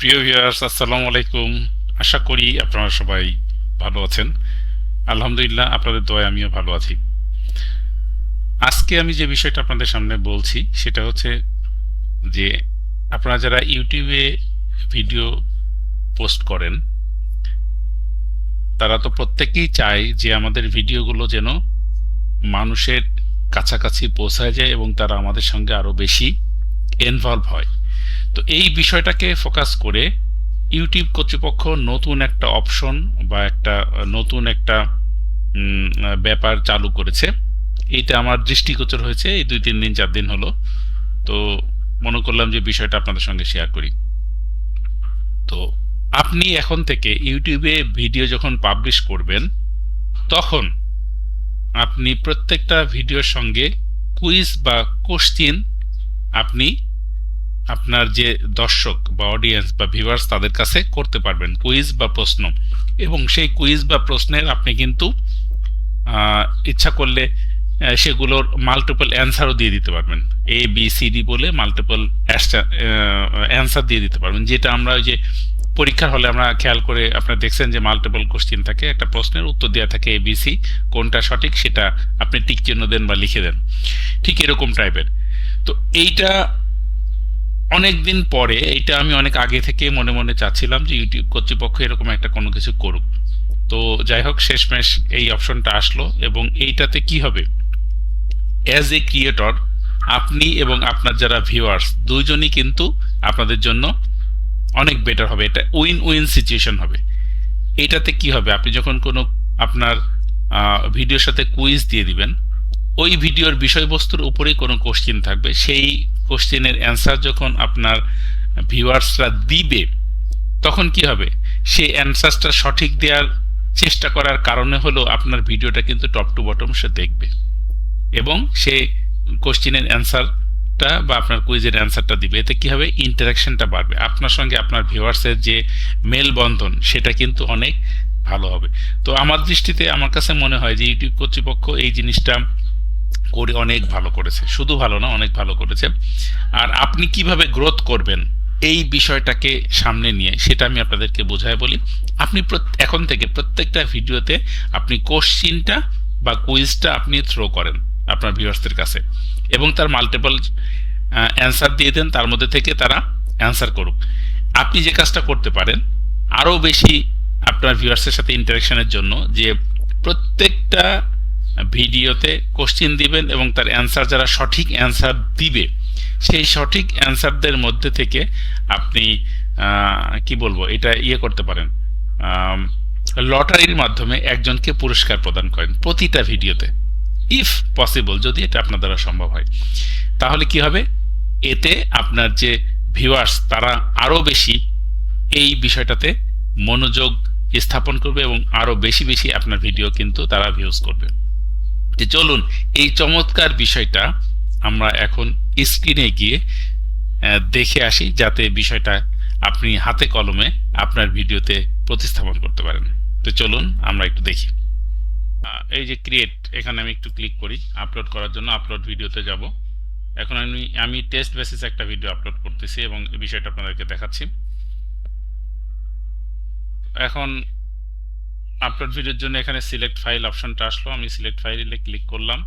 প্রিয় ভিউয়ার্স, আসসালামু আলাইকুম। আশা করি আপনারা সবাই ভালো আছেন। আলহামদুলিল্লাহ, আপনাদের দোয়ায় আমিও ভালো আছি। আজকে আমি যে বিষয়টা আপনাদের সামনে বলছি সেটা হচ্ছে যে আপনারা যারা ইউটিউবে ভিডিও পোস্ট করেন তারা তো প্রত্যেকেই চায় যে আমাদের ভিডিওগুলো যেন মানুষের কাছাকাছি পৌঁছায় যায় এবং তারা আমাদের সঙ্গে আরো বেশি ইনভলভ হয়। তো এই বিষয়টাকে ফোকাস করে ইউটিউব কর্তৃপক্ষ নতুন একটা অপশন বা নতুন একটা ব্যাপার চালু করেছে। এটা আমার দৃষ্টিগোচর হয়েছে এই 2-3 দিন 4 দিন হলো। তো মনে করলাম যে বিষয়টা আপনাদের সঙ্গে শেয়ার করি। তো আপনি এখন থেকে ইউটিউবে ভিডিও যখন পাবলিশ করবেন তখন আপনি প্রত্যেকটা ভিডিওর সঙ্গে কুইজ বা কোশ্চিন আপনি আপনার যে দর্শক বা অডিয়েন্স বা ভিউয়ার্স তাদের কাছে করতে পারবেন, কুইজ বা প্রশ্ন। এবং সেই কুইজ বা প্রশ্নের আপনি কিন্তু ইচ্ছা করলে সেগুলোর মাল্টিপল অ্যান্সারও দিয়ে দিতে পারবেন। এ বি সি ডি বলে মাল্টিপল অ্যান্সার দিয়ে দিতে পারবেন, যেটা আমরা ওই যে পরীক্ষার হলে আমরা খেয়াল করে আপনারা দেখছেন যে মাল্টিপল কোশ্চেন থাকে, একটা প্রশ্নের উত্তর দেওয়া থাকে এ বি সি, কোনটা সঠিক সেটা আপনি টিক চিহ্ন দেন বা লিখে দেন, ঠিক এরকম টাইপের। তো এইটা অনেক দিন পরে, এইটা আমি অনেক আগে থেকে মনে মনে চাচ্ছিলাম যে ইউটিউব কর্তৃপক্ষ এরকম একটা কোনো কিছু করুক। তো যাই হোক, শেষমেশ এই অপশনটা আসলো এবং এইটাতে কি হবে, অ্যাজ এ ক্রিয়েটর আপনি এবং আপনার যারা ভিউয়ার্স দুইজনই কিন্তু আপনাদের জন্য অনেক বেটার হবে। এটা উইন উইন সিচুয়েশন হবে। এটাতে কি হবে, আপনি যখন কোনো আপনার ভিডিওর সাথে কুইজ দিয়ে দিবেন, ওই ভিডিওর বিষয়বস্তুর উপরেই কোনো কোশ্চেন থাকবে, সেই কোশ্চেনের অ্যান্সার যখন আপনার ভিউয়ার্সরা দিবে তখন কি হবে, সেই অ্যান্সারটা সঠিক দেওয়ার চেষ্টা করার কারণে হলো আপনার ভিডিওটা কিন্তু টপ টু বটম সে দেখবে এবং সে কোশ্চেনের অ্যান্সারটা বা আপনার কুইজের অ্যান্সারটা দিবে। এতে কি হবে, ইন্টারাকশনটা বাড়বে, আপনার সঙ্গে আপনার ভিউয়ার্সের যে মেলবন্ধন সেটা কিন্তু অনেক ভালো হবে। তো আমার দৃষ্টিতে আমার কাছে মনে হয় যে ইউটিউব কর্তৃপক্ষ এই জিনিসটা করে অনেক ভালো করেছে, শুধু ভালো না, অনেক ভালো করেছে। আর আপনি কিভাবে গ্রোথ করবেন এই বিষয়টাকে সামনে নিয়ে সেটা আমি আপনাদেরকে বোঝায় বলি। আপনি এখন থেকে প্রত্যেকটা ভিডিওতে আপনি কোশ্চিনটা বা কুইজটা আপনি থ্রো করেন আপনার ভিউয়ার্সদের কাছে এবং তার মাল্টিপল অ্যান্সার দিয়ে দেন, তার মধ্যে থেকে তারা অ্যান্সার করুক। আপনি যে কাজটা করতে পারেন আরও বেশি আপনার ভিউয়ার্সের সাথে ইন্টারাকশনের জন্য, যে প্রত্যেকটা ভিডিওতে কোশ্চিন দিবেন এবং তার অ্যান্সার যারা সঠিক অ্যান্সার দিবে সেই সঠিক অ্যান্সারদের মধ্যে থেকে আপনি কি বলবো, এটা করতে পারেন, লটারির মাধ্যমে একজনকে পুরস্কার প্রদান করেন প্রতিটা ভিডিওতে, ইফ পসিবল, যদি এটা আপনার দ্বারা সম্ভব হয়। তাহলে কি হবে, এতে আপনার যে ভিউয়ার্স তারা আরও বেশি এই বিষয়টাতে মনোযোগ স্থাপন করবে এবং আরও বেশি বেশি আপনার ভিডিও কিন্তু তারা ভিউজ করবে। যে চলুন এই চমৎকার বিষয়টা আমরা এখন স্ক্রিনে গিয়ে দেখে আসি, যাতে বিষয়টা আপনি হাতে কলমে আপনার ভিডিওতে প্রতিস্থাপন করতে পারেন। তো চলুন আমরা একটু দেখি। এই যে ক্রিয়েট, এখানে আমি একটু ক্লিক করি আপলোড করার জন্য, আপলোড ভিডিওতে যাব। এখন আমি টেস্ট বেসিস একটা ভিডিও আপলোড করতেছি এবং এই বিষয়টা আপনাদেরকে দেখাচ্ছি। এখন আপলোড ভিডিওর জন্য এখানে সিলেক্ট ফাইল অপশনটা আসলো, আমি সিলেক্ট ফাইলে ক্লিক করলাম।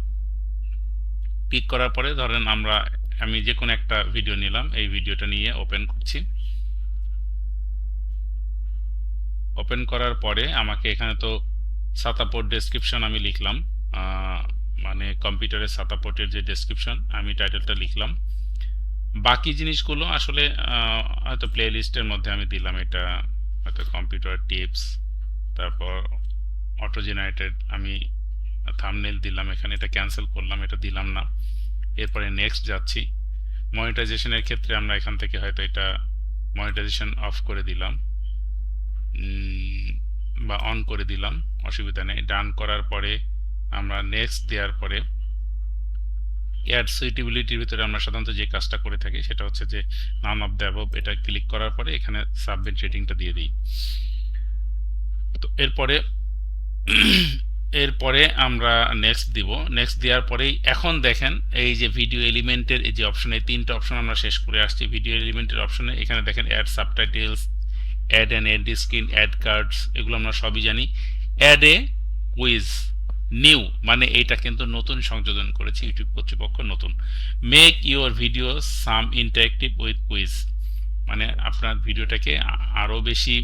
ক্লিক করার পরে ধরেন আমি যে কোনো একটা ভিডিও নিলাম, এই ভিডিওটা নিয়ে ওপেন করছি। ওপেন করার পরে আমাকে এখানে তো সাতাপোর্ট ডেসক্রিপশন আমি লিখলাম, মানে কম্পিউটারের সাতাপোর্টের যে ডেসক্রিপশন আমি টাইটেলটা লিখলাম। বাকি জিনিসগুলো আসলে হয়তো প্লে লিস্টের মধ্যে আমি দিলাম, এটা হয়তো কম্পিউটার টিপস, তারপর অটো জেনারেটেড আমি থাম্বনেল দিলাম, এখানে এটা ক্যান্সেল করলাম, এটা দিলাম না। এরপরে নেক্সট যাচ্ছি। মনিটাইজেশনের ক্ষেত্রে আমরা এখান থেকে হয়তো এটা মনিটাইজেশন অফ করে দিলাম বা অন করে দিলাম, অসুবিধা নেই। ডান করার পরে আমরা নেক্সট দেওয়ার পরে অ্যাড সুইটেবিলিটির ভিতরে আমরা সাধারণত যে কাজটা করে থাকি সেটা হচ্ছে যে নান অফ দ্য অ্যাবভ, এটা ক্লিক করার পরে এখানে সাবমিট রেটিংটা দিয়ে দিই। তো এরপরে এরপরে আমরা নেক্সট দিব। নেক্সট দেওয়ার পরেই এখন দেখেন এই যে ভিডিও এলিমেন্টের এই যে অপশন, এই তিনটা অপশন আমরা শেষ করে আসছি। ভিডিও এলিমেন্টের অপশনে এখানে দেখেন add subtitles, add and end screen, add cards, এগুলো আমরা সবই জানি। অ্যাড এ কুইজ নিউ, মানে এইটা কিন্তু নতুন সংযোজন করেছি ইউটিউব কর্তৃপক্ষ, নতুন। Make your video some interactive with quiz, মানে আপনার ভিডিওটাকে আরও বেশি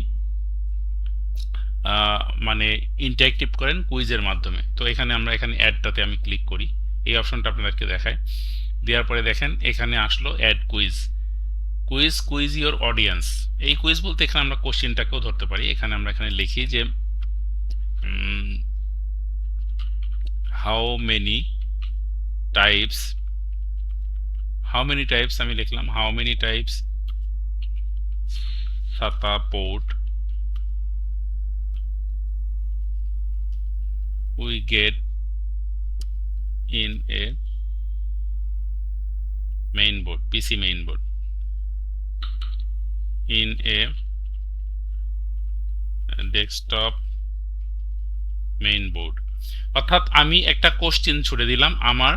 মানে ইন্টারেক্টিভ করেন কুইজের মাধ্যমে। তো এখানে আমরা এখানে অ্যাডটাতে আমি ক্লিক করি, এই অপশনটা আপনাদেরকে দেখায়। দেওয়ার পরে দেখেন এখানে আসলো add quiz, quiz your audience. এই কুইজ বলতে এখানে আমরা কোশ্চেনটাকেও ধরতে পারি। এখানে আমরা এখানে লিখি যে হাউ মেনি টাইপস আমি লিখলাম হাউ মেনি টাইপস ছাতা port we get in a mainboard, PC mainboard, in a desktop mainboard। অর্থাৎ আমি একটা কোশ্চেন ছুড়ে দিলাম আমার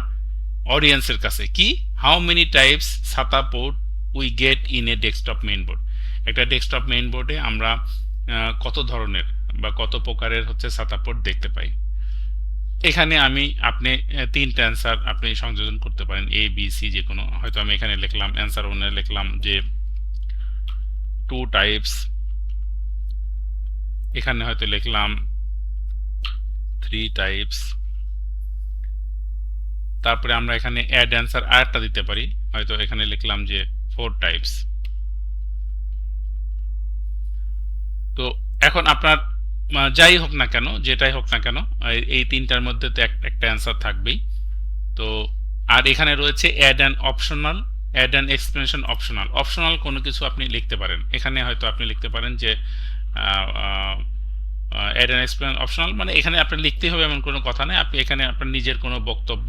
অডিয়েন্সের কাছে, কি হাউ মেনি টাইপস ছাতা port we get in a desktop mainboard. একটা ডেস্কটপ মেইনবোর্ডে আমরা কত ধরনের বা কত প্রকারের হচ্ছে ছাতা পোর্ট দেখতে পাই। এখানে আপনি তিনটা অ্যান্সার আপনি সংযোজন করতে পারেন, এ বি সি যে কোনো। হয়তো আমি এখানে লিখলাম অ্যান্সার 1 লিখলাম যে 2 টাইপস, এখানে হয়তো লিখলাম 3 টাইপস। তারপরে আমরা এখানে অ্যাড অ্যান্সার আরেকটা দিতে পারি, হয়তো এখানে লিখলাম যে 4 টাইপস। তো এখন আপনার যাই হোক না কেন, যেটাই হোক না কেন, এই তিনটার মধ্যে তো একটা অ্যান্সার থাকবেই। তো আর এখানে রয়েছে অ্যাড অ্যান্ড এক্সপ্লেনেশন অপশনাল কোনো কিছু আপনি লিখতে পারেন। এখানে হয়তো আপনি লিখতে পারেন যে অ্যাড অ্যান্ড এক্সপ্লেন অপশনাল, মানে এখানে আপনার লিখতেই হবে এমন কোনো কথা নেই, আপনি এখানে আপনার নিজের কোনো বক্তব্য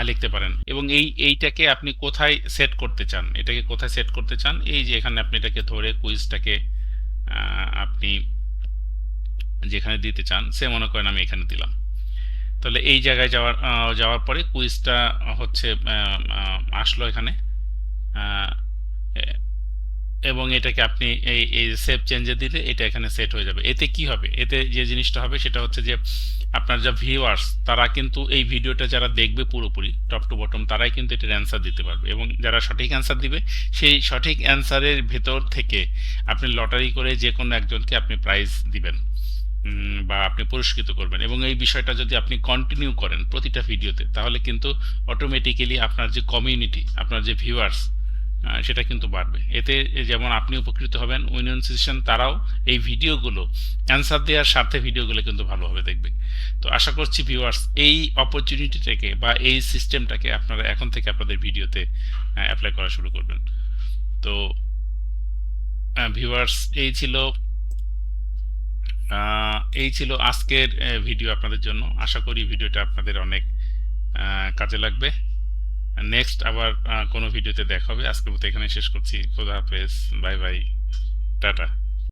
লিখতে পারেন। এবং এইটাকে আপনি কোথায় সেট করতে চান, এই যে এখানে আপনি এটাকে ধরে কুইজটাকে আপনি যেখানে দিতে চান, সে মনে করেন আমি এখানে দিলাম। তাহলে এই জায়গায় যাওয়ার পরে কুইজটা হচ্ছে আসলো এখানে, এবং এটাকে আপনি এই সেভ চেঞ্জে দিলে এটা এখানে সেট হয়ে যাবে। এতে কি হবে, এতে যে জিনিসটা হবে সেটা হচ্ছে যে আপনার যা ভিউয়ার্স, তারা কিন্তু এই ভিডিওটা যারা দেখবে পুরোপুরি টপ টু বটম, তারাই কিন্তু এটার অ্যান্সার দিতে পারবে। এবং যারা সঠিক অ্যান্সার দিবে, সেই সঠিক অ্যান্সারের ভেতর থেকে আপনি লটারি করে যে কোনো একজনকে আপনি প্রাইজ দিবেন বা আপনি পুরস্কৃত করবেন। এবং এই বিষয়টা যদি আপনি কন্টিনিউ করেন প্রতিটা ভিডিওতে, তাহলে কিন্তু অটোমেটিক্যালি আপনার যে কমিউনিটি, আপনার যে ভিউয়ার্স, সেটা কিন্তু বাড়বে। এতে যেমন আপনি উপকৃত হবেন, উইনিয়ন সেশন তারাও এই ভিডিওগুলো অ্যান্সার দেওয়ার স্বার্থে ভিডিওগুলো কিন্তু ভালোভাবে দেখবে। তো আশা করছি ভিউয়ার্স এই অপরচুনিটিটাকে বা এই সিস্টেমটাকে আপনারা এখন থেকে আপনাদের ভিডিওতে অ্যাপ্লাই করা শুরু করবেন। তো ভিউয়ার্স এই ছিল আজকের ভিডিও আপনাদের জন্য। আশা করি ভিডিওটা আপনাদের অনেক কাজে লাগবে। নেক্সট আবার কোনো ভিডিওতে দেখা হবে। আজকের মতো এখানে শেষ করছি। খোদা হাফেজ, বাই বাই, টাটা।